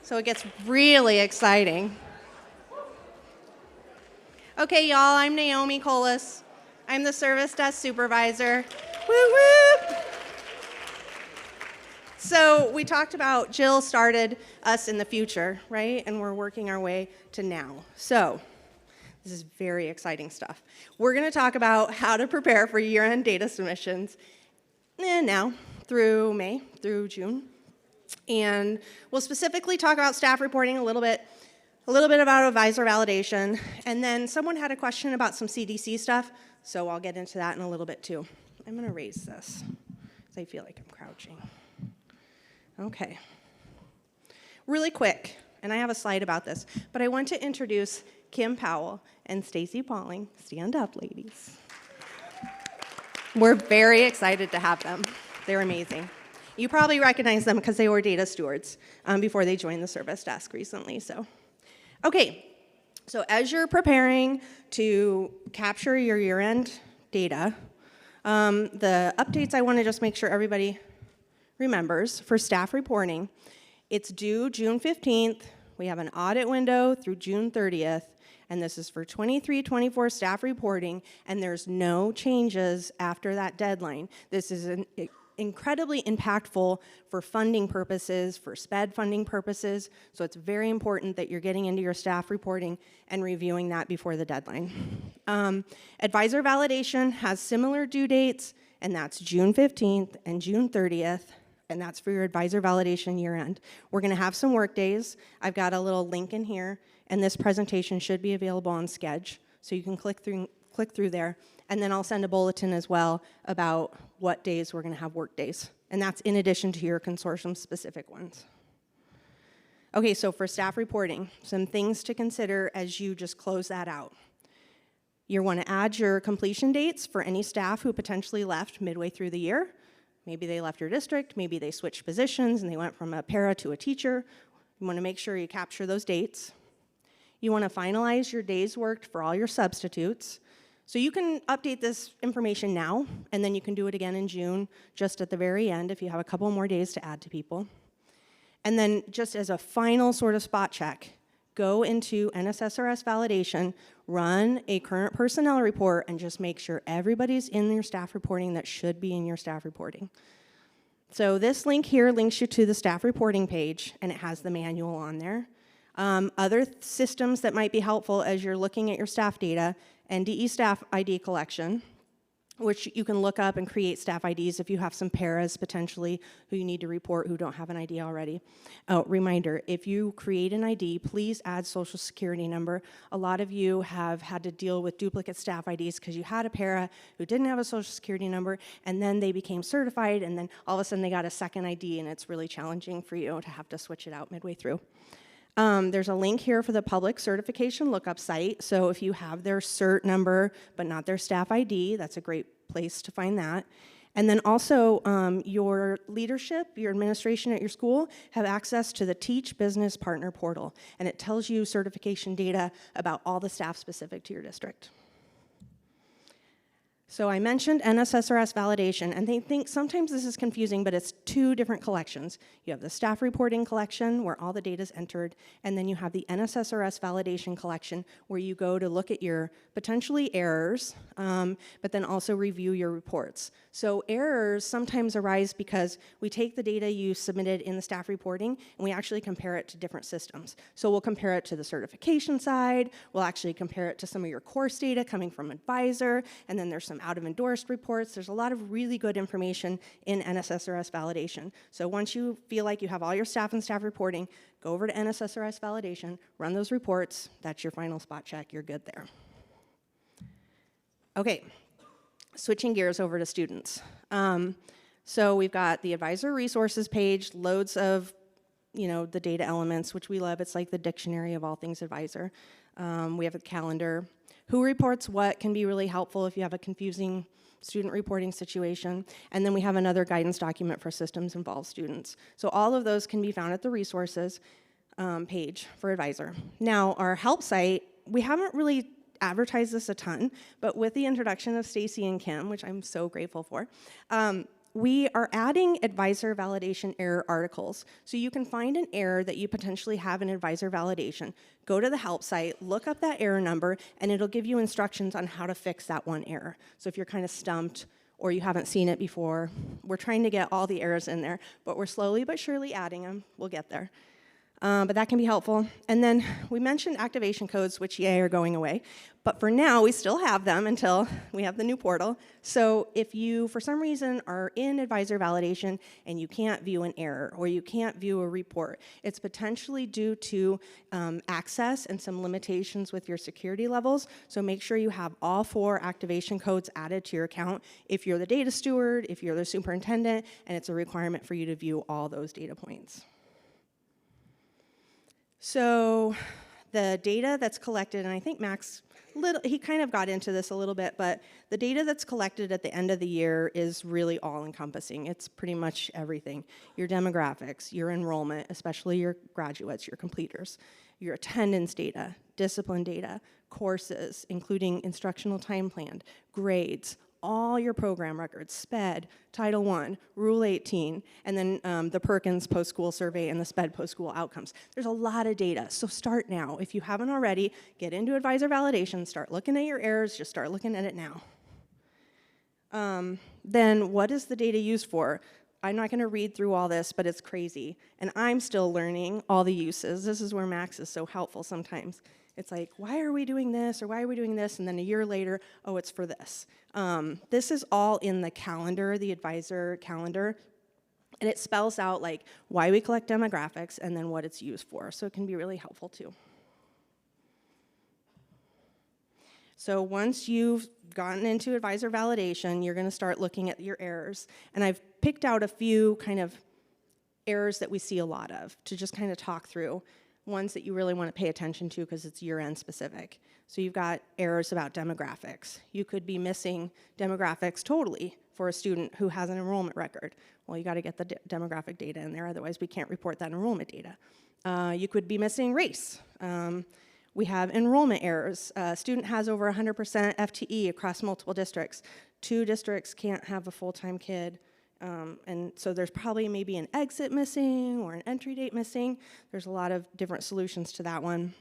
So it gets really exciting. Okay, y'all, I'm Naomi Colas. I'm the service desk supervisor. Woo woo! So we talked about Jill started us in the future, right? And we're working our way to now. So this is very exciting stuff. We're going to talk about how to prepare for year-end data submissions now through May, through June. And we'll specifically talk about staff reporting a little bit about advisor validation, and then someone had a question about some CDC stuff, so I'll get into that in a little bit too. I'm going to raise this because I feel like I'm crouching. Okay. Really quick, and I have a slide about this, but I want to introduce Kim Powell and Stacy Pauling. Stand up, ladies. We're very excited to have them. They're amazing. You probably recognize them because they were data stewards before they joined the service desk recently. So, okay, so as you're preparing to capture your year-end data, the updates I want to just make sure everybody remembers for staff reporting. It's due June 15th. We have an audit window through June 30th, and this is for 23-24 staff reporting, and there's no changes after that deadline. This is incredibly impactful for funding purposes, for SPED funding purposes, so it's very important that you're getting into your staff reporting and reviewing that before the deadline. Advisor validation has similar due dates, and that's June 15th and June 30th, and that's for your advisor validation year end. We're gonna have some work days. I've got a little link in here, and this presentation should be available on Sketch, so you can click through there, and then I'll send a bulletin as well about what days we're gonna have work days, and that's in addition to your consortium-specific ones. Okay, so for staff reporting, some things to consider as you just close that out. You wanna add your completion dates for any staff who potentially left midway through the year. Maybe they left your district, maybe they switched positions and they went from a para to a teacher. You wanna make sure you capture those dates. You wanna finalize your days worked for all your substitutes. So you can update this information now, and then you can do it again in June, just at the very end if you have a couple more days to add to people. And then just as a final sort of spot check, go into NSSRS validation, run a current personnel report, and just make sure everybody's in your staff reporting that should be in your staff reporting. So this link here links you to the staff reporting page, and it has the manual on there. Other systems that might be helpful as you're looking at your staff data, NDE staff ID collection, which you can look up and create staff IDs if you have some paras potentially who you need to report who don't have an ID already. Oh, reminder, if you create an ID, please add social security number. A lot of you have had to deal with duplicate staff IDs because you had a para who didn't have a social security number, and then they became certified, and then all of a sudden they got a second ID, and it's really challenging for you to have to switch it out midway through. There's a link here for the public certification lookup site, so if you have their cert number but not their staff ID, that's a great place to find that. And then also your leadership, your administration at your school have access to the Teach Business Partner Portal, and it tells you certification data about all the staff specific to your district. So I mentioned NSSRS validation, and they think sometimes this is confusing, but it's two different collections. You have the staff reporting collection, where all the data is entered, and then you have the NSSRS validation collection, where you go to look at your potentially errors, but then also review your reports. So errors sometimes arise because we take the data you submitted in the staff reporting, and we actually compare it to different systems. So we'll compare it to the certification side, we'll actually compare it to some of your course data coming from Advisor, and then there's some out of endorsed reports. There's a lot of really good information in NSSRS validation. So once you feel like you have all your staff and staff reporting, go over to NSSRS validation, run those reports. That's your final spot check. You're good there. Okay, switching gears over to students. So we've got the advisor resources page, loads of the data elements, which we love. It's like the dictionary of all things advisor. We have a calendar. Who reports what can be really helpful if you have a confusing student reporting situation. And then we have another guidance document for systems involved students. So all of those can be found at the resources page for advisor. Now, our help site, we haven't really advertised this a ton, but with the introduction of Stacy and Kim, which I'm so grateful for, we are adding advisor validation error articles. So you can find an error that you potentially have in advisor validation, go to the help site, look up that error number, and it'll give you instructions on how to fix that one error. So if you're kind of stumped or you haven't seen it before, we're trying to get all the errors in there, but we're slowly but surely adding them. We'll get there. But that can be helpful. And then we mentioned activation codes, which, yay, are going away. But for now, we still have them until we have the new portal. So if you, for some reason, are in advisor validation and you can't view an error or you can't view a report, it's potentially due to access and some limitations with your security levels. So make sure you have all 4 activation codes added to your account if you're the data steward, if you're the superintendent, and it's a requirement for you to view all those data points. So the data that's collected, and I think Max, he kind of got into this a little bit, but the data that's collected at the end of the year is really all-encompassing. It's pretty much everything. Your demographics, your enrollment, especially your graduates, your completers, your attendance data, discipline data, courses, including instructional time plan, grades, all your program records, SPED, Title I, Rule 18, and then the Perkins post-school survey and the SPED post-school outcomes. There's a lot of data, so start now. If you haven't already, get into advisor validation, start looking at your errors, just start looking at it now. Then what is the data used for? I'm not going to read through all this, but it's crazy. And I'm still learning all the uses. This is where Max is so helpful sometimes. It's like, why are we doing this, or why are we doing this? And then a year later, oh, it's for this. This is all in the calendar, the advisor calendar. And it spells out like why we collect demographics and then what it's used for. So it can be really helpful too. So once you've gotten into advisor validation, you're going to start looking at your errors. And I've picked out a few kind of errors that we see a lot of to just kind of talk through. Ones that you really want to pay attention to because it's year-end specific. So you've got errors about demographics. You could be missing demographics totally for a student who has an enrollment record. Well, you got to get the demographic data in there, otherwise we can't report that enrollment data. You could be missing race. We have enrollment errors. A student has over 100% FTE across multiple districts. 2 districts can't have a full-time kid. And so there's probably maybe an exit missing or an entry date missing. There's a lot of different solutions to that one.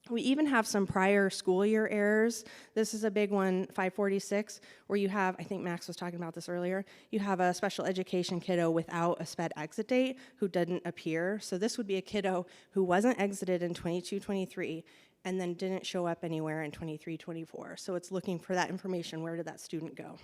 We even have some prior school year errors. This is a big one, 546, where you have, I think Max was talking about this earlier, you have a special education kiddo without a SPED exit date who didn't appear. So this would be a kiddo who wasn't exited in 22-23 and then didn't show up anywhere in 23-24. So it's looking for that information. Where did that student go?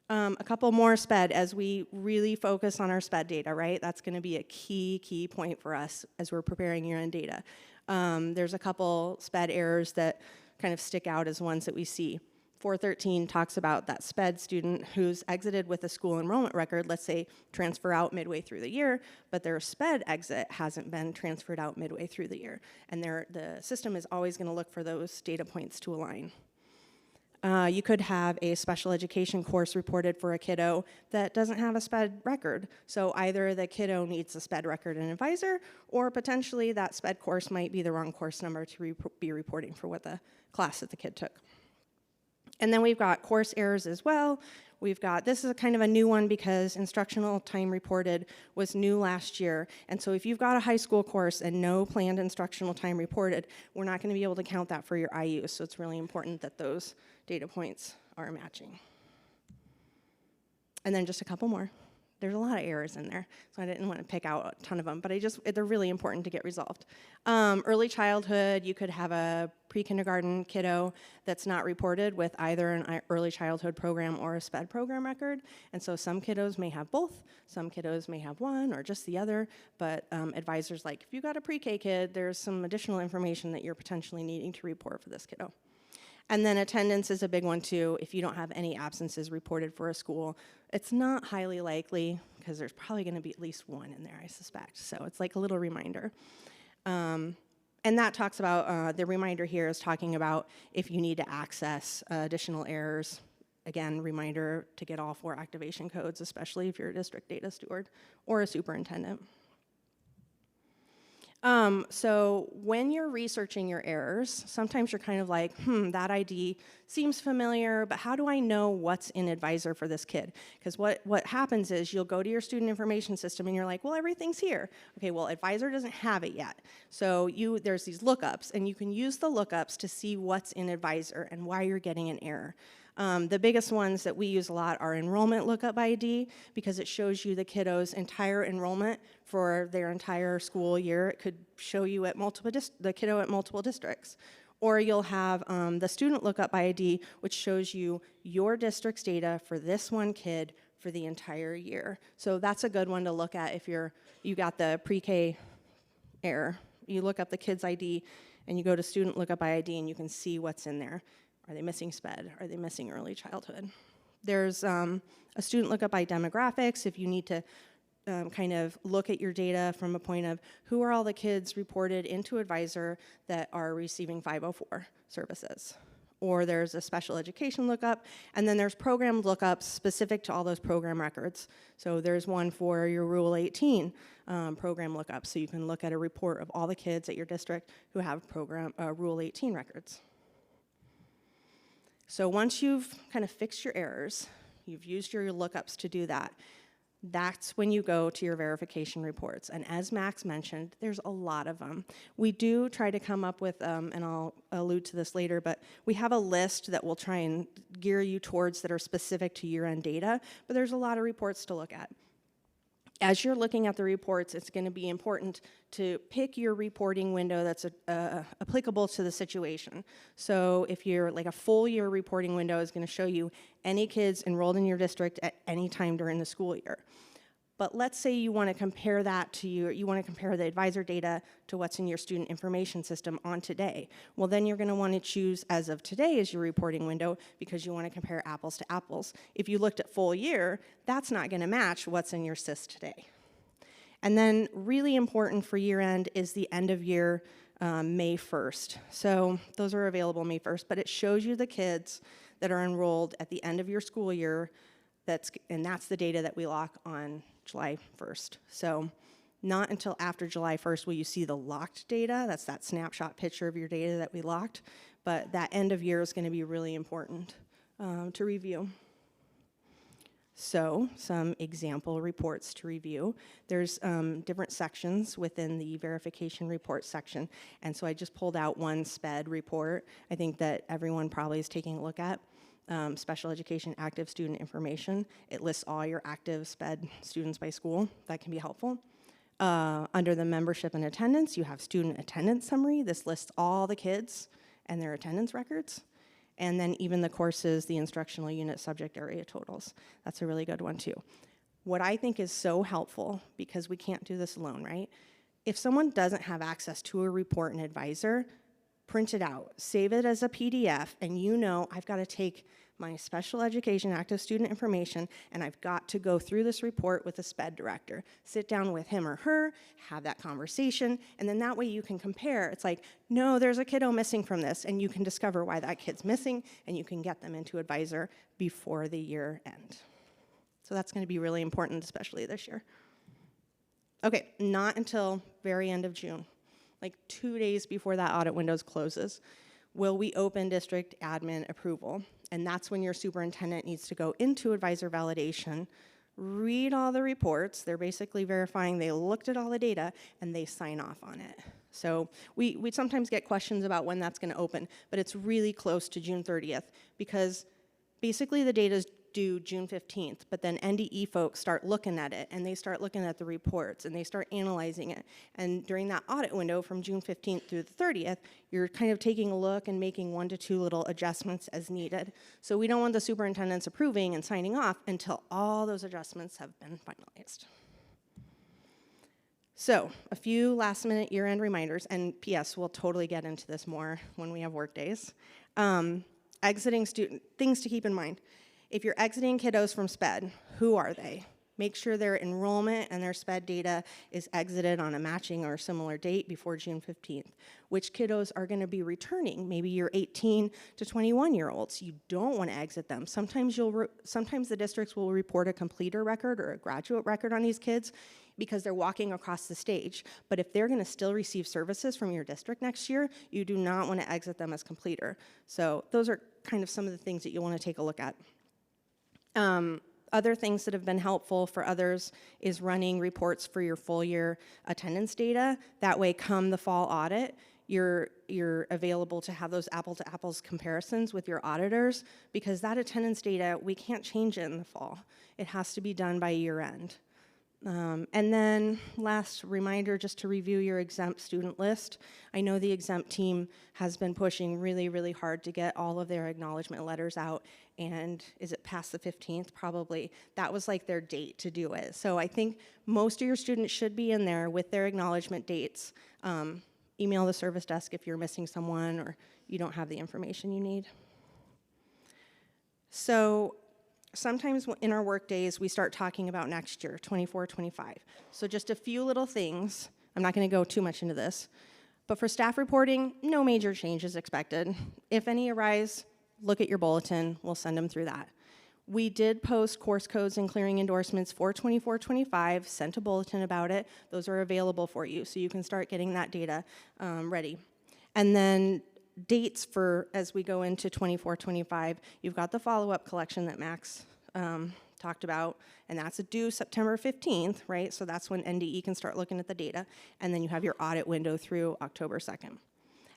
A couple more SPED as we really focus on our SPED data, right? That's going to be a key point for us as we're preparing year-end data. There's a couple SPED errors that kind of stick out as ones that we see. 413 talks about that SPED student who's exited with a school enrollment record, let's say transfer out midway through the year, but their SPED exit hasn't been transferred out midway through the year. And the system is always going to look for those data points to align. You could have a special education course reported for a kiddo that doesn't have a SPED record. So either the kiddo needs a SPED record in advisor, or potentially that SPED course might be the wrong course number to be reporting for what the class that the kid took. And then we've got course errors as well. We've got, this is a kind of a new one because instructional time reported was new last year. And so if you've got a high school course and no planned instructional time reported, we're not going to be able to count that for your IU. So it's really important that those data points are matching. And then just a couple more. There's a lot of errors in there, so I didn't want to pick out a ton of them, but they're really important to get resolved. Early childhood, you could have a pre-kindergarten kiddo that's not reported with either an early childhood program or a SPED program record, and so some kiddos may have both, some kiddos may have one or just the other, but advisors like, if you got a pre-K kid, there's some additional information that you're potentially needing to report for this kiddo. And then attendance is a big one too. If you don't have any absences reported for a school, it's not highly likely because there's probably going to be at least one in there, I suspect. So it's like a little reminder. And that talks about, the reminder here is talking about if you need to access additional errors. Again, reminder to get all 4 activation codes, especially if you're a district data steward or a superintendent. So when you're researching your errors, sometimes you're kind of like, that ID seems familiar, but how do I know what's in Advisor for this kid? Because what happens is you'll go to your student information system and you're like, well, everything's here. Okay, well, Advisor doesn't have it yet. So there's these lookups, and you can use the lookups to see what's in Advisor and why you're getting an error. The biggest ones that we use a lot are enrollment lookup ID, because it shows you the kiddo's entire enrollment for their entire school year. It could show you at the kiddo at multiple districts. Or you'll have the student lookup ID, which shows you your district's data for this one kid for the entire year. So that's a good one to look at if you got the pre-K error. You look up the kid's ID, and you go to student lookup by ID, and you can see what's in there. Are they missing SPED? Are they missing early childhood? There's a student lookup by demographics if you need to kind of look at your data from a point of who are all the kids reported into Advisor that are receiving 504 services. Or there's a special education lookup, and then there's program lookups specific to all those program records. So there's one for your Rule 18 program lookup, so you can look at a report of all the kids at your district who have Rule 18 records. So once you've kind of fixed your errors, you've used your lookups to do that, that's when you go to your verification reports. And as Max mentioned, there's a lot of them. We do try to come up with, and I'll allude to this later, but we have a list that we'll try and gear you towards that are specific to year-end data, but there's a lot of reports to look at. As you're looking at the reports, it's going to be important to pick your reporting window that's applicable to the situation. So if you're like a full year reporting window is going to show you any kids enrolled in your district at any time during the school year. But let's say you want to compare that to you want to compare the Advisor data to what's in your student information system on today. Well, then you're going to want to choose as of today as your reporting window because you want to compare apples to apples. If you looked at full year, that's not going to match what's in your SIS today. And then really important for year end is the end of year May 1st. So those are available May 1st, but it shows you the kids that are enrolled at the end of your school year, and that's the data that we lock on July 1st. So not until after July 1st will you see the locked data. That's that snapshot picture of your data that we locked. But that end of year is going to be really important to review. So some example reports to review. There's different sections within the verification report section. And so I just pulled out one SPED report. I think that everyone probably is taking a look at. Special education active student information. It lists all your active SPED students by school. That can be helpful. Under the membership and attendance, you have student attendance summary. This lists all the kids and their attendance records. And then even the courses, the instructional unit subject area totals. That's a really good one too. What I think is so helpful, because we can't do this alone, right? If someone doesn't have access to a report in Advisor, print it out, save it as a PDF, and you know I've got to take my special education active student information and I've got to go through this report with the SPED director. Sit down with him or her, have that conversation, and then that way you can compare. It's like, no, there's a kiddo missing from this, and you can discover why that kid's missing, and you can get them into Advisor before the year end. So that's going to be really important, especially this year. Okay, not until very end of June, like 2 days before that audit window closes, will we open district admin approval. And that's when your superintendent needs to go into Advisor validation, read all the reports. They're basically verifying they looked at all the data, and they sign off on it. So we sometimes get questions about when that's going to open, but it's really close to June 30th because basically the data is due June 15th, but then NDE folks start looking at it, and they start looking at the reports, and they start analyzing it. And during that audit window from June 15th through the 30th, you're kind of taking a look and making 1 to 2 little adjustments as needed. So we don't want the superintendents approving and signing off until all those adjustments have been finalized. So a few last-minute year-end reminders, and P.S., we'll totally get into this more when we have work days. Exiting student, things to keep in mind. If you're exiting kiddos from SPED, who are they? Make sure their enrollment and their SPED data is exited on a matching or similar date before June 15th. Which kiddos are going to be returning? Maybe you're 18 to 21-year-olds. You don't want to exit them. Sometimes the districts will report a completer record or a graduate record on these kids. because they're walking across the stage. But if they're going to still receive services from your district next year, you do not want to exit them as completer. So those are kind of some of the things that you want to take a look at. Other things that have been helpful for others is running reports for your full year attendance data. That way, come the fall audit, you're available to have those apple-to-apples comparisons with your auditors, because that attendance data, we can't change it in the fall. It has to be done by year end. And then last reminder, just to review your exempt student list. I know the exempt team has been pushing really, really hard to get all of their acknowledgement letters out, and is it past the 15th? Probably. That was like their date to do it. So I think most of your students should be in there with their acknowledgement dates. Email the service desk if you're missing someone or you don't have the information you need. So sometimes in our work days, we start talking about next year, 24, 25. So just a few little things. I'm not going to go too much into this. But for staff reporting, no major changes expected. If any arise, look at your bulletin. We'll send them through that. We did post course codes and clearing endorsements for 24-25, sent a bulletin about it. Those are available for you, so you can start getting that data ready. And then dates for as we go into 24-25, you've got the follow-up collection that Max talked about, and that's due September 15th, right? So that's when NDE can start looking at the data, and then you have your audit window through October 2nd.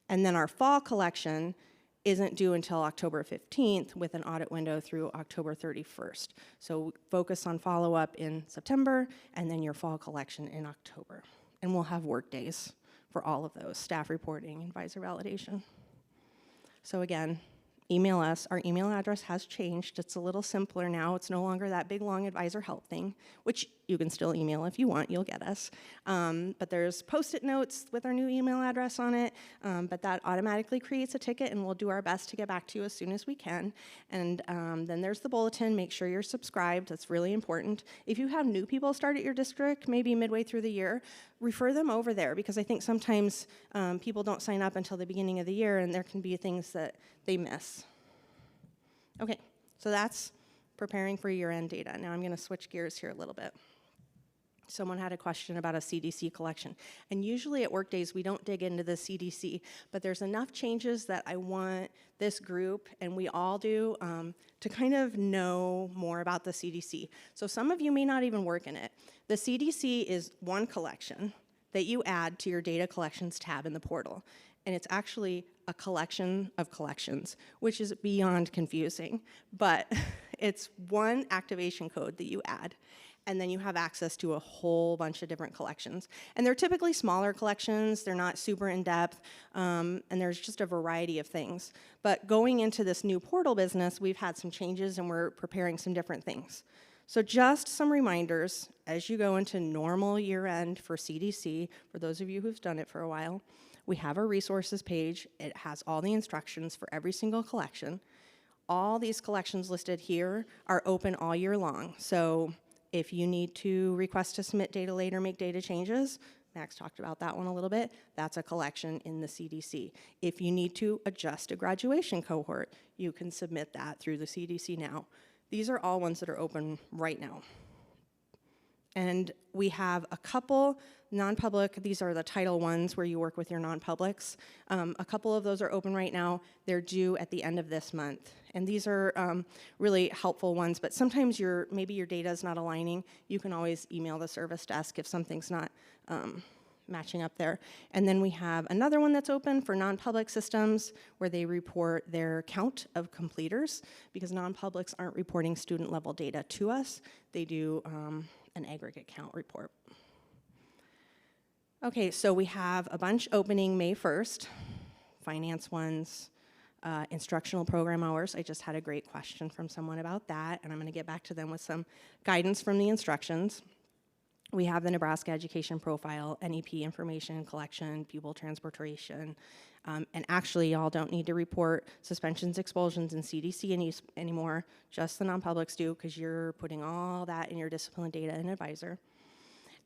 And then our fall collection isn't due until October 15th with an audit window through October 31st. So focus on follow-up in September and then your fall collection in October. And we'll have work days for all of those, staff reporting, advisor validation. So again, email us. Our email address has changed. It's a little simpler now. It's no longer that big, long advisor help thing, which you can still email if you want. You'll get us. But there's Post-it notes with our new email address on it, but that automatically creates a ticket, and we'll do our best to get back to you as soon as we can. And then there's the bulletin. Make sure you're subscribed. That's really important. If you have new people start at your district, maybe midway through the year, refer them over there, because I think sometimes people don't sign up until the beginning of the year, and there can be things that they miss. Okay, so that's preparing for year-end data. Now I'm going to switch gears here a little bit. Someone had a question about a CDC collection. And usually at work days, we don't dig into the CDC, but there's enough changes that I want this group, and we all do, to kind of know more about the CDC. So some of you may not even work in it. The CDC is one collection that you add to your data collections tab in the portal. And it's actually a collection of collections, which is beyond confusing. But it's one activation code that you add, and then you have access to a whole bunch of different collections. And they're typically smaller collections, they're not super in-depth, and there's just a variety of things. But going into this new portal business, we've had some changes and we're preparing some different things. So just some reminders as you go into normal year-end for CDC, for those of you who've done it for a while. We have a resources page. It has all the instructions for every single collection. All these collections listed here are open all year long. So if you need to request to submit data later, make data changes, Max talked about that one a little bit, that's a collection in the CDC. If you need to adjust a graduation cohort, you can submit that through the CDC now. These are all ones that are open right now. And we have a couple non-public, these are the title ones where you work with your non-publics. A couple of those are open right now. They're due at the end of this month. And these are really helpful ones, but sometimes maybe your data is not aligning. You can always email the service desk if something's not matching up there. And then we have another one that's open for non-public systems where they report their count of completers, because non-publics aren't reporting student level data to us. They do an aggregate count report. Okay, so we have a bunch opening May 1st, finance ones, instructional program hours. I just had a great question from someone about that, and I'm going to get back to them with some guidance from the instructions. We have the Nebraska Education Profile, NEP information collection, pupil transportation, and actually y'all don't need to report suspensions, expulsions, and CDC anymore, just the non-publics do, because you're putting all that in your discipline data and advisor.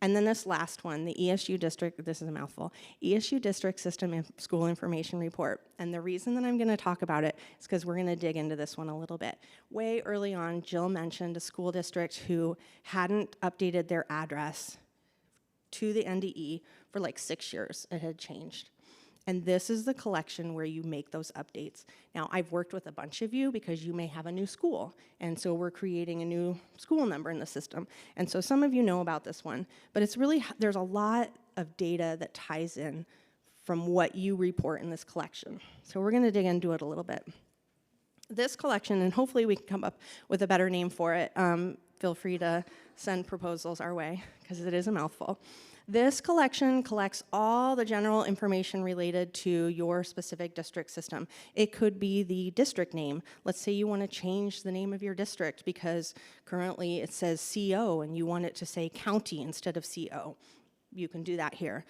And then this last one, the ESU district, this is a mouthful, ESU district system and school information report. And the reason that I'm going to talk about it is because we're going to dig into this one a little bit. Way early on, Jill mentioned a school district who hadn't updated their address to the NDE for like 6 years. It had changed. And this is the collection where you make those updates. Now, I've worked with a bunch of you because you may have a new school. And so we're creating a new school number in the system. And so some of you know about this one. But it's really, there's a lot of data that ties in from what you report in this collection. So we're going to dig into it a little bit. This collection, and hopefully we can come up with a better name for it. Feel free to send proposals our way, because it is a mouthful. This collection collects all the general information related to your specific district system. It could be the district name. Let's say you want to change the name of your district because currently it says CO and you want it to say county instead of CO. You can do that here.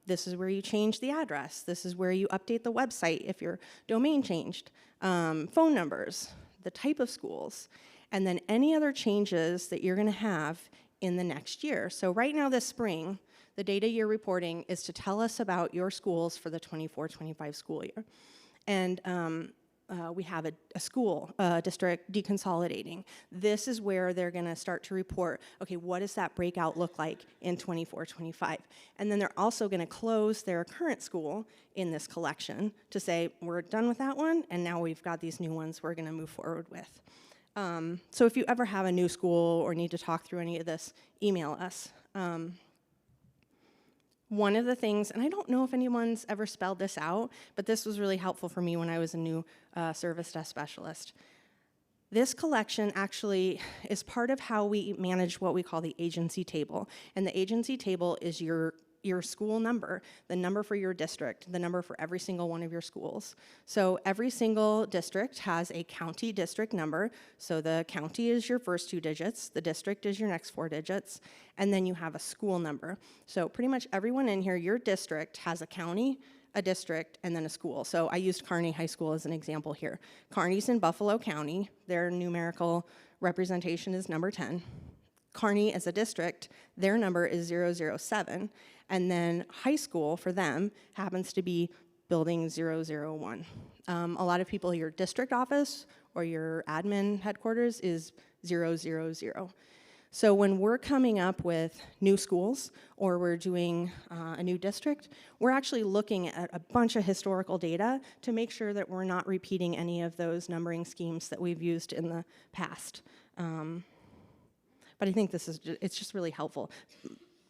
This is where you change the address. This is where you update the website if your domain changed. Phone numbers, the type of schools, and then any other changes that you're going to have in the next year. So right now this spring, the data you're reporting is to tell us about your schools for the 24-25 school year. And we have a school district deconsolidating. This is where they're going to start to report, okay, what does that breakout look like in 24-25? And then they're also going to close their current school in this collection to say, we're done with that one, and now we've got these new ones we're going to move forward with. So if you ever have a new school or need to talk through any of this, email us. One of the things, and I don't know if anyone's ever spelled this out, but this was really helpful for me when I was a new service desk specialist. This collection actually is part of how we manage what we call the agency table. And the agency table is your school number, the number for your district, the number for every single one of your schools. So every single district has a county district number. So the county is your first 2 digits, the district is your next 4 digits, and then you have a school number. So pretty much everyone in here, your district has a county, a district, and then a school. So I used Kearney High School as an example here. Kearney's in Buffalo County. Their numerical representation is number 10. Kearney as a district, their number is 007. And then high school for them happens to be building 001. A lot of people, your district office or your admin headquarters is 000. So when we're coming up with new schools or we're doing a new district, we're actually looking at a bunch of historical data to make sure that we're not repeating any of those numbering schemes that we've used in the past. But I think it's just really helpful.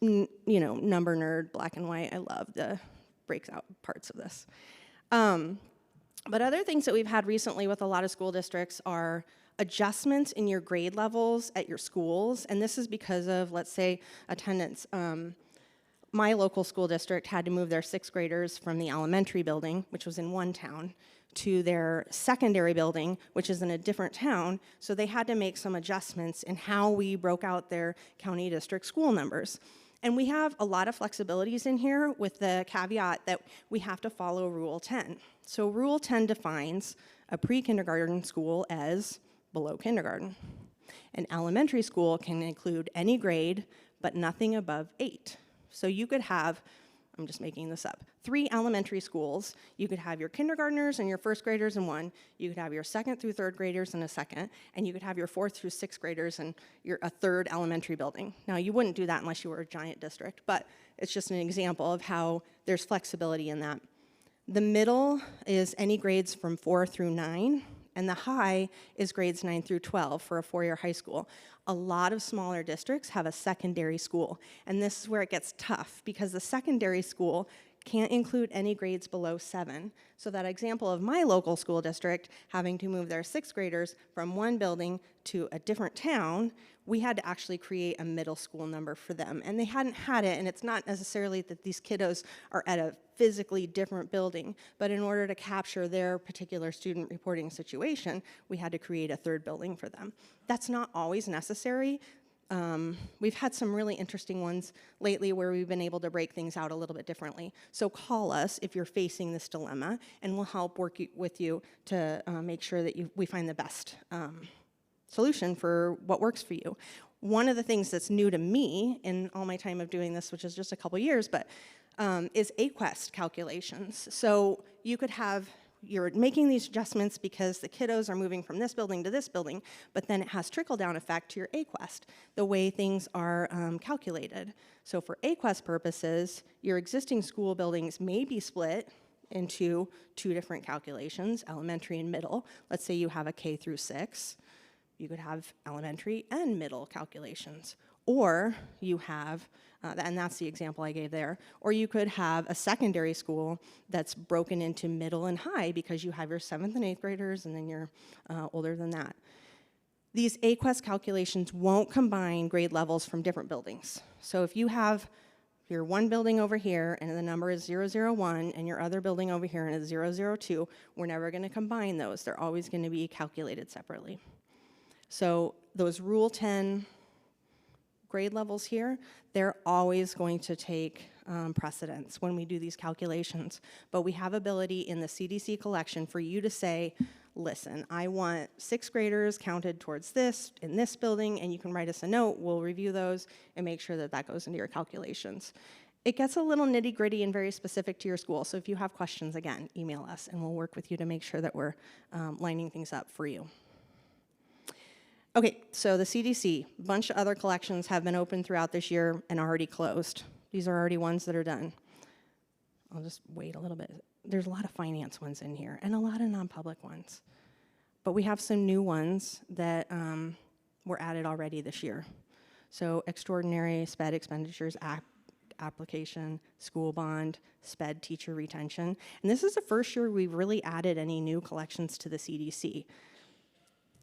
You know, number nerd, black and white, I love the breaks out parts of this. But other things that we've had recently with a lot of school districts are adjustments in your grade levels at your schools, and this is because of, let's say, attendance. My local school district had to move their 6th graders from the elementary building, which was in one town, to their secondary building, which is in a different town, so they had to make some adjustments in how we broke out their county district school numbers. And we have a lot of flexibilities in here with the caveat that we have to follow Rule 10. So Rule 10 defines a pre-kindergarten school as below kindergarten. An elementary school can include any grade, but nothing above 8. So you could have, I'm just making this up, 3 elementary schools. You could have your kindergartners and your 1st graders in one. You could have your 2nd through 3rd graders in a second, and you could have your 4th through 6th graders in a 3rd elementary building. Now, you wouldn't do that unless you were a giant district, but it's just an example of how there's flexibility in that. The middle is any grades from 4 through 9, and the high is grades 9 through 12 for a 4-year high school. A lot of smaller districts have a secondary school, and this is where it gets tough because the secondary school can't include any grades below 7. So that example of my local school district having to move their 6th graders from one building to a different town, we had to actually create a middle school number for them. And they hadn't had it, and it's not necessarily that these kiddos are at a physically different building, but in order to capture their particular student reporting situation, we had to create a 3rd building for them. That's not always necessary. We've had some really interesting ones lately where we've been able to break things out a little bit differently. So call us if you're facing this dilemma, and we'll help work with you to make sure that we find the best solution for what works for you. One of the things that's new to me in all my time of doing this, which is just a couple years, but is AQuest calculations. So you could have you're making these adjustments because the kiddos are moving from this building to this building, but then it has trickle-down effect to your AQuest, the way things are calculated. So for AQuest purposes, your existing school buildings may be split into 2 different calculations, elementary and middle. Let's say you have a K through 6. You could have elementary and middle calculations. Or you have, and that's the example I gave there, or you could have a secondary school that's broken into middle and high because you have your 7th and 8th graders and then you're older than that. These AQuest calculations won't combine grade levels from different buildings. So if you have your one building over here and the number is 001 and your other building over here and it's 002, we're never going to combine those. They're always going to be calculated separately. So those Rule 10 grade levels here, they're always going to take precedence when we do these calculations. But we have ability in the CDC collection for you to say, listen, I want 6th graders counted towards this in this building, and you can write us a note, we'll review those and make sure that that goes into your calculations. It gets a little nitty-gritty and very specific to your school, so if you have questions, again, email us and we'll work with you to make sure that we're lining things up for you. Okay, so the CDC, a bunch of other collections have been open throughout this year and already closed. These are already ones that are done. I'll just wait a little bit. There's a lot of finance ones in here and a lot of non-public ones. But we have some new ones that were added already this year. So extraordinary SPED expenditures application, school bond, SPED teacher retention. And this is the first year we've really added any new collections to the CDC.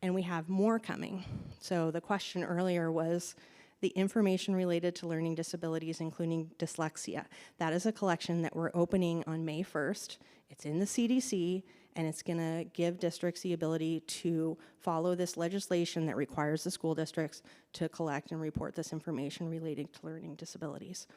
And we have more coming. So the question earlier was the information related to learning disabilities, including dyslexia. That is a collection that we're opening on May 1st. It's in the CDC, and it's gonna give districts the ability to follow this legislation that requires the school districts to collect and report this information relating to learning disabilities.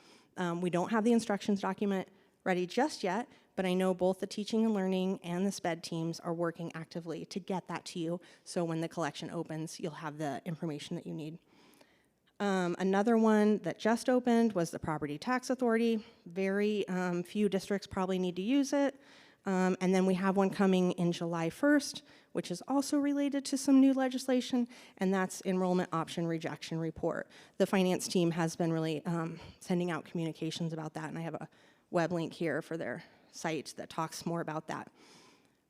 We don't have the instructions document ready just yet, but I know both the teaching and learning and the SPED teams are working actively to get that to you, so when the collection opens, you'll have the information that you need. Another one that just opened was the Property Tax Authority. Very few districts probably need to use it. And then we have one coming in July 1st, which is also related to some new legislation, and that's Enrollment Option Rejection Report. The finance team has been really sending out communications about that, and I have a web link here for their site that talks more about that.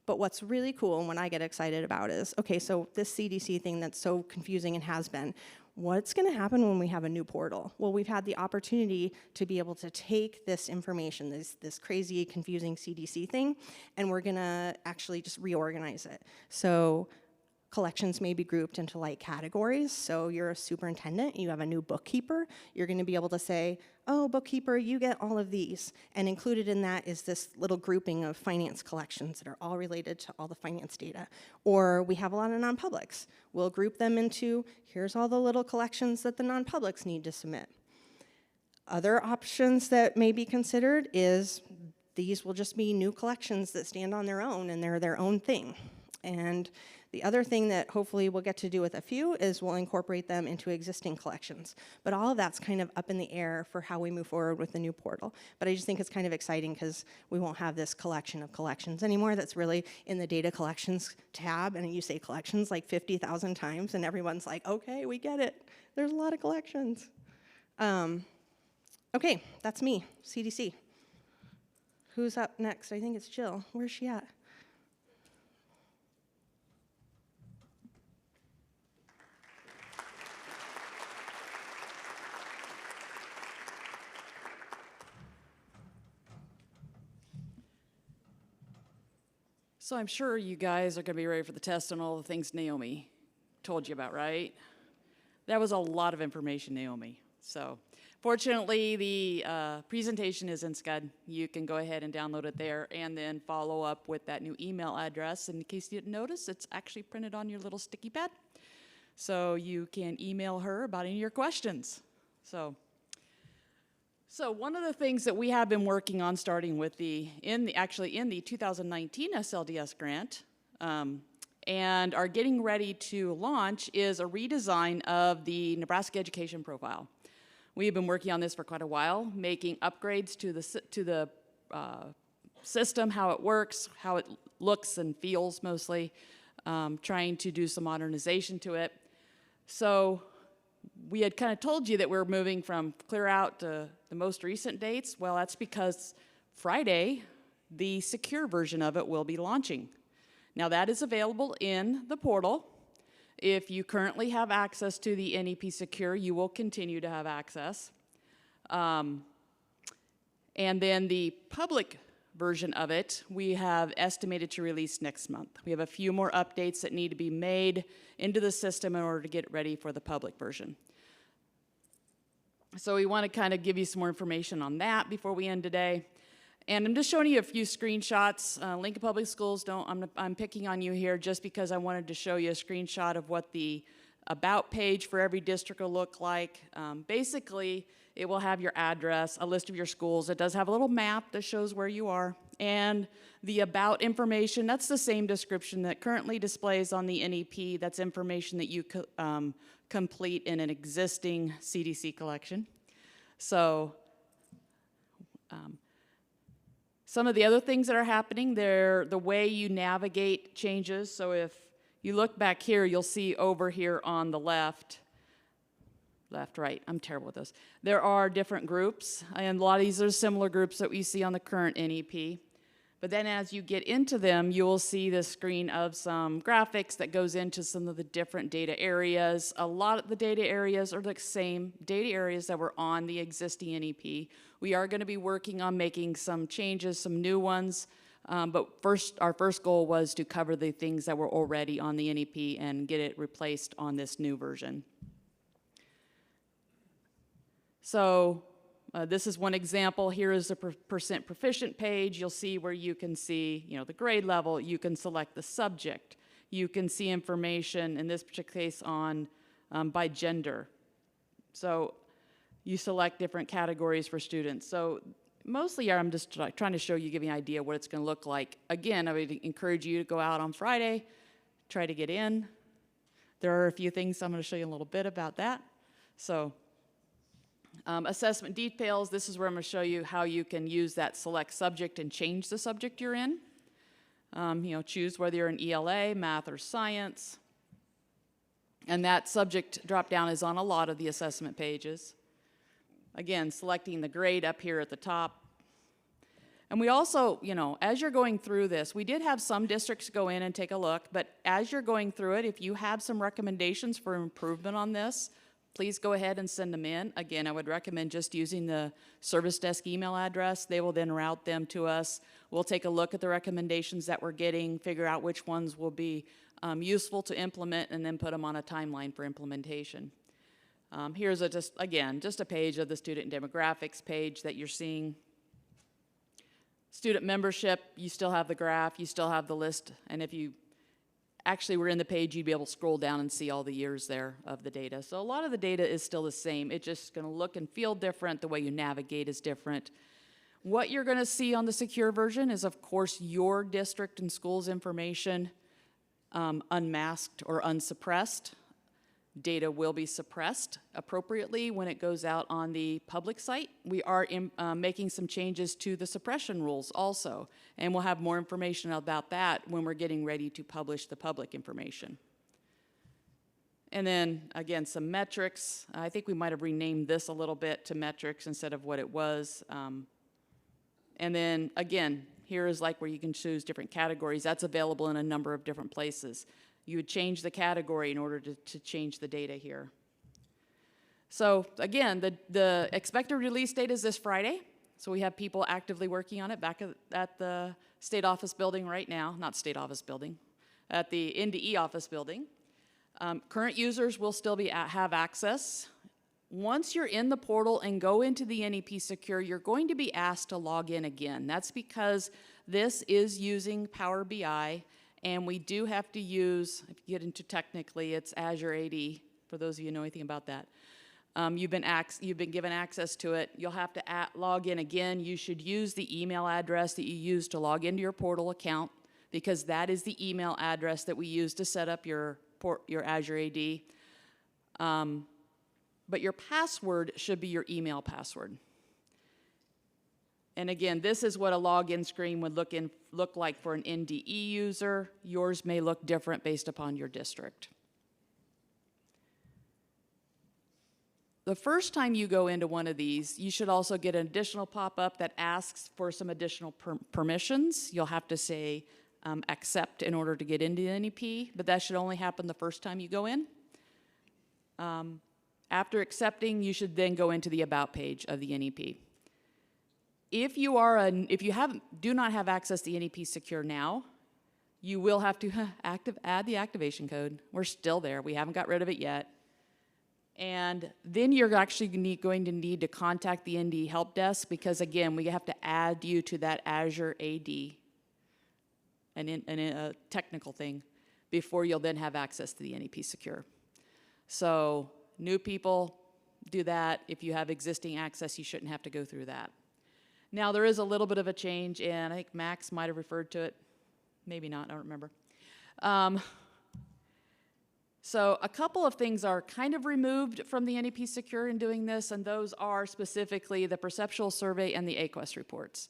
But what's really cool and what I get excited about is, okay, so this CDC thing that's so confusing and has been, what's gonna happen when we have a new portal? Well, we've had the opportunity to be able to take this information, this crazy, confusing CDC thing, and we're gonna actually just reorganize it. So collections may be grouped into like categories. So you're a superintendent, you have a new bookkeeper, you're gonna be able to say, oh, bookkeeper, you get all of these. And included in that is this little grouping of finance collections that are all related to all the finance data. Or we have a lot of non-publics. We'll group them into, here's all the little collections that the non-publics need to submit. Other options that may be considered is these will just be new collections that stand on their own and they're their own thing. And the other thing that hopefully we'll get to do with a few is we'll incorporate them into existing collections. But all of that's kind of up in the air for how we move forward with the new portal. But I just think it's kind of exciting because we won't have this collection of collections anymore that's really in the data collections tab, and you say collections like 50,000 times, and everyone's like, okay, we get it. There's a lot of collections. Okay, that's me, CDC. Who's up next? I think it's Jill. Where's she at? So I'm sure you guys are going to be ready for the test on all the things Naomi told you about, right? That was a lot of information, Naomi. So fortunately, the presentation is in Scud. You can go ahead and download it there and then follow up with that new email address. In case you didn't notice, it's actually printed on your little sticky pad. So you can email her about any of your questions. So one of the things that we have been working on, starting with in the 2019 SLDS grant, and are getting ready to launch, is a redesign of the Nebraska Education Profile. We have been working on this for quite a while, making upgrades to the system, how it works, how it looks and feels mostly, trying to do some modernization to it. So we had kind of told you that we're moving from clear out to the most recent dates. Well, that's because Friday, the secure version of it will be launching. Now that is available in the portal. If you currently have access to the NEP Secure, you will continue to have access. And then the public version of it, we have estimated to release next month. We have a few more updates that need to be made into the system in order to get it ready for the public version. So we want to kind of give you some more information on that before we end today. And I'm just showing you a few screenshots. Lincoln Public Schools, I'm picking on you here just because I wanted to show you a screenshot of what the about page for every district will look like. Basically, it will have your address, a list of your schools. It does have a little map that shows where you are. And the about information, that's the same description that currently displays on the NEP. That's information that you complete in an existing CDC collection. So, some of the other things that are happening, they're the way you navigate changes. So if you look back here, you'll see over here on the left, right, I'm terrible with this. There are different groups, and a lot of these are similar groups that we see on the current NEP. But then as you get into them, you will see the screen of some graphics that goes into some of the different data areas. A lot of the data areas are the same data areas that were on the existing NEP. We are going to be working on making some changes, some new ones. But our first goal was to cover the things that were already on the NEP and get it replaced on this new version. So this is one example. Here is the percent proficient page. You'll see where you can see, the grade level. You can select the subject. You can see information, in this particular case, on by gender. So you select different categories for students. So mostly I'm just trying to show you, give you an idea what it's going to look like. Again, I would encourage you to go out on Friday, try to get in. There are a few things I'm going to show you a little bit about that. So assessment details, this is where I'm going to show you how you can use that select subject and change the subject you're in. Choose whether you're in ELA, math, or science. And that subject drop down is on a lot of the assessment pages. Again, selecting the grade up here at the top. And we also, as you're going through this, we did have some districts go in and take a look, but as you're going through it, if you have some recommendations for improvement on this, please go ahead and send them in. Again, I would recommend just using the service desk email address. They will then route them to us. We'll take a look at the recommendations that we're getting, figure out which ones will be useful to implement, and then put them on a timeline for implementation. Here's just a page of the student demographics page that you're seeing. Student membership, you still have the graph, you still have the list, and if you actually were in the page, you'd be able to scroll down and see all the years there of the data. So a lot of the data is still the same. It's just going to look and feel different. The way you navigate is different. What you're going to see on the secure version is, of course, your district and school's information unmasked or unsuppressed. Data will be suppressed appropriately when it goes out on the public site. We are making some changes to the suppression rules also, and we'll have more information about that when we're getting ready to publish the public information. And then, again, some metrics. I think we might have renamed this a little bit to metrics instead of what it was. And then, again, here is like where you can choose different categories. That's available in a number of different places. You would change the category in order to change the data here. So again, the expected release date is this Friday. So we have people actively working on it back at the state office building right now. Not state office building, at the NDE office building. Current users will still have access. Once you're in the portal and go into the NEP Secure, you're going to be asked to log in again. That's because this is using Power BI. And we do have to use, if you get into technically, it's Azure AD, for those of you who know anything about that. You've been given access to it. You'll have to log in again. You should use the email address that you use to log into your portal account, because that is the email address that we use to set up your Azure AD. But your password should be your email password. And again, this is what a login screen would look like for an NDE user. Yours may look different based upon your district. The first time you go into one of these, you should also get an additional pop-up that asks for some additional permissions. You'll have to say accept in order to get into the NEP, but that should only happen the first time you go in. After accepting, you should then go into the About page of the NEP. If you do not have access to NEP Secure now, you will have to add the activation code. We're still there. We haven't got rid of it yet. And then you're actually going to need to contact the NDE help desk because, again, we have to add you to that Azure AD, a technical thing, before you'll then have access to the NEP Secure. So new people do that. If you have existing access, you shouldn't have to go through that. Now, there is a little bit of a change, and I think Max might have referred to it. Maybe not, I don't remember. So a couple of things are kind of removed from the NEP Secure in doing this, and those are specifically the perceptual survey and the AQuest reports.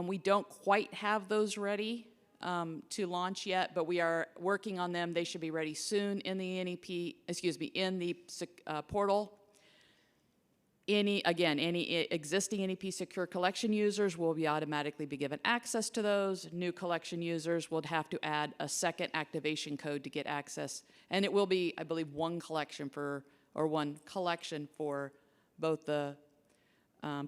We don't quite have those ready to launch yet, but we are working on them. They should be ready soon in the in the portal. Any existing NEP Secure collection users will automatically be given access to those. New collection users will have to add a second activation code to get access. And it will be, I believe, one collection for both the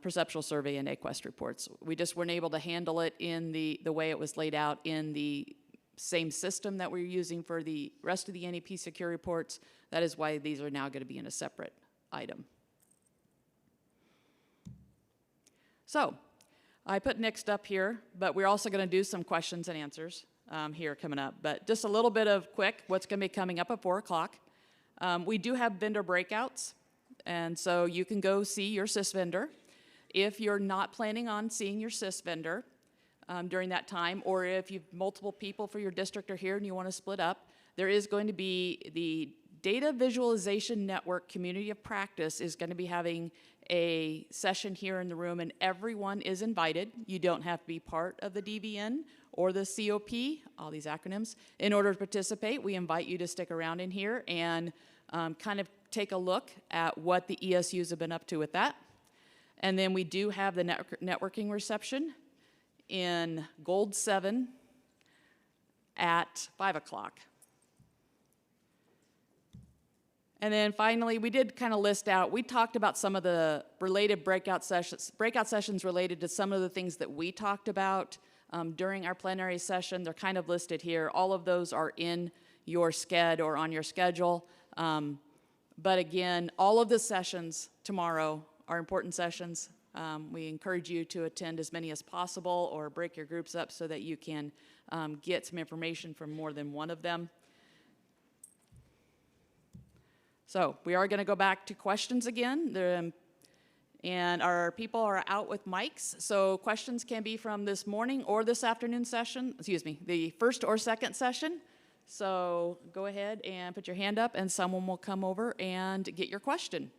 perceptual survey and AQuest reports. We just weren't able to handle it in the way it was laid out in the same system that we're using for the rest of the NEP Secure reports. That is why these are now going to be in a separate item. So, I put next up here, but we're also going to do some questions and answers here coming up. But just a little bit of quick, what's going to be coming up at 4 o'clock. We do have vendor breakouts, and so you can go see your SIS vendor. If you're not planning on seeing your SIS vendor during that time, or if you've multiple people for your district are here and you want to split up, there is going to be the Data Visualization Network Community of Practice is going to be having a session here in the room, and everyone is invited. You don't have to be part of the DVN or the COP, all these acronyms. In order to participate, we invite you to stick around in here and kind of take a look at what the ESUs have been up to with that. And then we do have the networking reception in Gold 7 at 5 o'clock. And then finally, we did kind of list out, we talked about some of the related breakout sessions related to some of the things that we talked about during our plenary session. They're kind of listed here. All of those are in your sched or on your schedule. But again, all of the sessions tomorrow are important sessions. We encourage you to attend as many as possible or break your groups up so that you can get some information from more than one of them. So we are going to go back to questions again, and our people are out with mics. So questions can be from this morning or this afternoon session, the first or second session. So go ahead and put your hand up and someone will come over and get your question.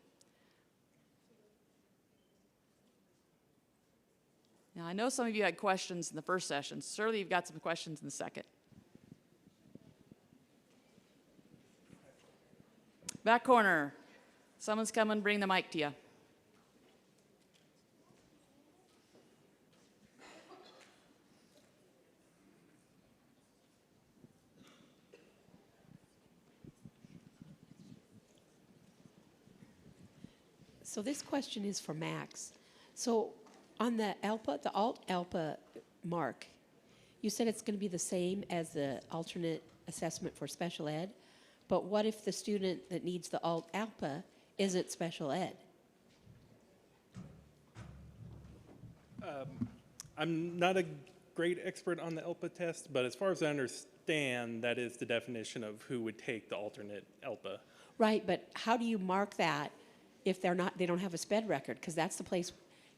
Now I know some of you had questions in the first session. Surely you've got some questions in the second. Back corner. Someone's coming, bring the mic to you. So this question is for Max. So on the ALPA, the alt-ALPA mark, you said it's going to be the same as the alternate assessment for special ed. But what if the student that needs the alt-ALPA isn't special ed? I'm not a great expert on the ALPA test, but as far as I understand, that is the definition of who would take the alternate ALPA. Right, but how do you mark that if they don't have a SPED record? Because that's the place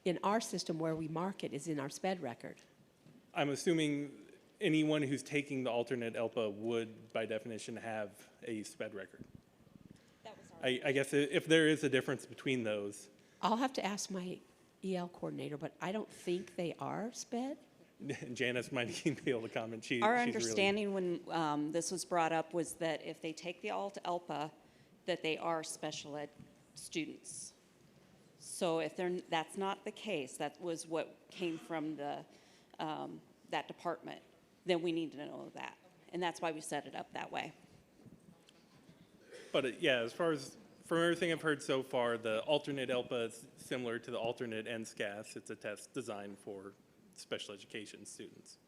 in our system where we mark it is in our SPED record. I'm assuming anyone who's taking the alternate ALPA would, by definition, have a SPED record. I guess if there is a difference between those. I'll have to ask my EL coordinator, but I don't think they are sped. Janice might even be able to comment. Our She's really- understanding when this was brought up was that if they take the alt ELPA, that they are special ed students. So if that's not the case, that was what came from that department, then we need to know that. And that's why we set it up that way. But yeah, as far as from everything I've heard so far, the alternate ELPA is similar to the alternate NSCAS. It's a test designed for special education students.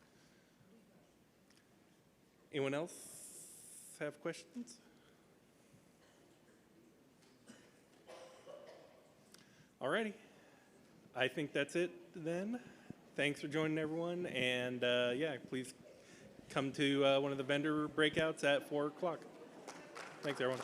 Anyone else have questions? Alrighty. I think that's it then. Thanks for joining everyone. And yeah, please come to one of the vendor breakouts at 4 o'clock. Thanks everyone.